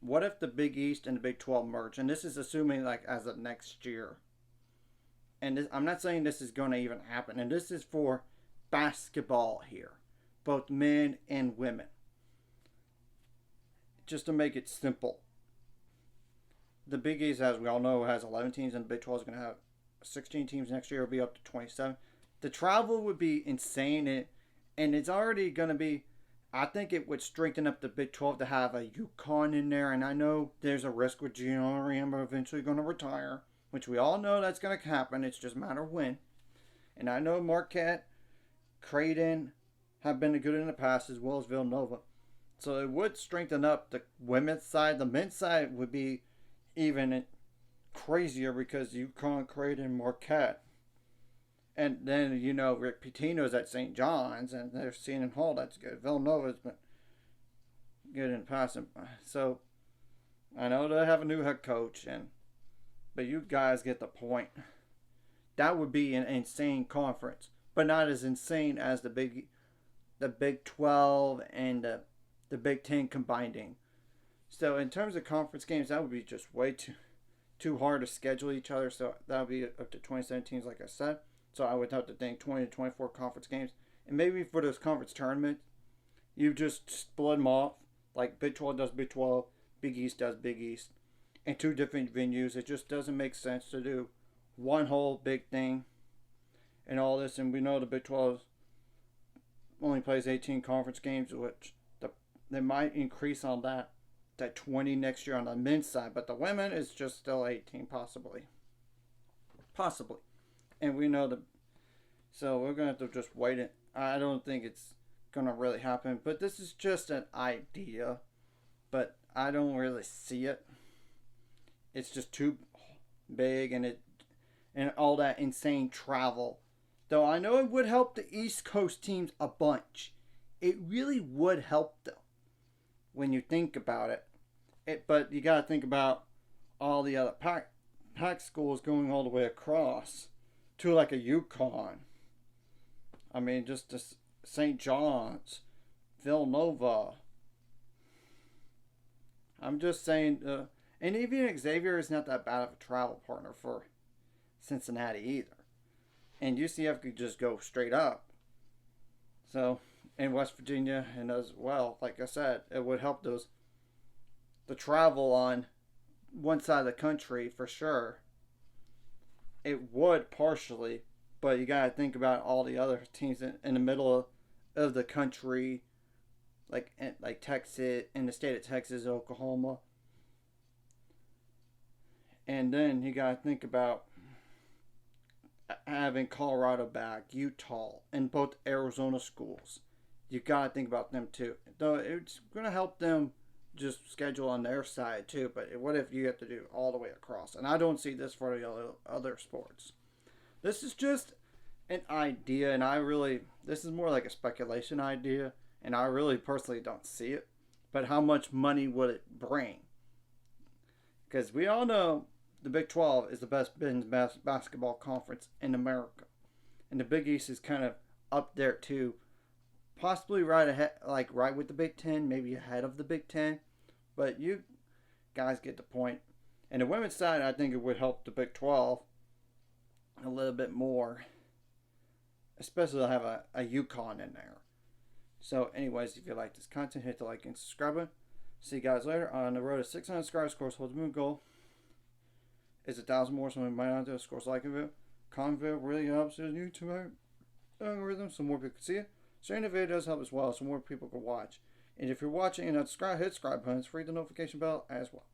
what if the Big East and the Big 12 merge? And this is assuming like as of next year. And this, I'm not saying this is going to even happen. And this is for basketball here, both men and women. Just to make it simple, the Big East, as we all know, has 11 teams, and the Big 12 is going to have 16 teams next year. It'll be up to 27. The travel would be insane, and it's already going to be. I think it would strengthen up the Big 12 to have a UConn in there, and I know there's a risk with Gino Auriemma eventually going to retire, which we all know that's going to happen. It's just a matter of when. And I know Marquette, Creighton have been good in the past, as well as Villanova. So it would strengthen up the women's side. The men's side would be even crazier because UConn, Creighton, Marquette. And then, Rick Pitino's at St. John's, and there's Seton Hall, that's good. Villanova's been good in the past. So, I know they have a new head coach, but you guys get the point. That would be an insane conference, but not as insane as the Big 12 and the Big 10 combining. So, in terms of conference games, that would be just way too hard to schedule each other. So, that would be up to 27 teams, like I said. So I would have to think 20 to 24 conference games. And maybe for those conference tournaments, you just split them off. Like Big 12 does Big 12, Big East does Big East. In two different venues. It just doesn't make sense to do one whole big thing and all this. And we know the Big 12 only plays 18 conference games, which they might increase on that 20 next year on the men's side. But the women is just still 18 possibly. Possibly. And we know so we're going to have to just wait it. I don't think it's going to really happen. But this is just an idea. But I don't really see it. It's just too big and all that insane travel. Though I know it would help the East Coast teams a bunch. It really would help them when you think about it. But you got to think about all the other pack schools going all the way across to like a UConn. I mean, just to St. John's, Villanova. I'm just saying, and even Xavier is not that bad of a travel partner for Cincinnati either. And UCF could just go straight up. So, in West Virginia and as well, like I said, it would help the travel on one side of the country for sure. It would partially, but you gotta think about all the other teams in the middle of the country, like Texas, in the state of Texas, Oklahoma, and then you gotta think about having Colorado back, Utah, and both Arizona schools. You gotta think about them too. Though it's gonna help them just schedule on their side too, but what if you have to do all the way across? And I don't see this for the other sports. This is just an idea, and this is more like a speculation idea, and I really personally don't see it. But how much money would it bring? Because we all know the Big 12 is the best men's basketball conference in America, and the Big East is kind of up there too. Possibly right ahead, like right with the Big 10, maybe ahead of the Big 10. But you guys get the point. And the women's side, I think it would help the Big 12 a little bit more. Especially to have a UConn in there. So anyways, if you like this content, hit the like and subscribe button. See you guys later. On the road to 600 subscribers, of course, hold the moon goal is 1,000 more, so we might not do a scores like it. Comment really helps the YouTube algorithm so more people can see it. Sharing the video does help as well, so more people can watch. And if you're watching and not subscribe, hit subscribe button. It's free the notification bell as well.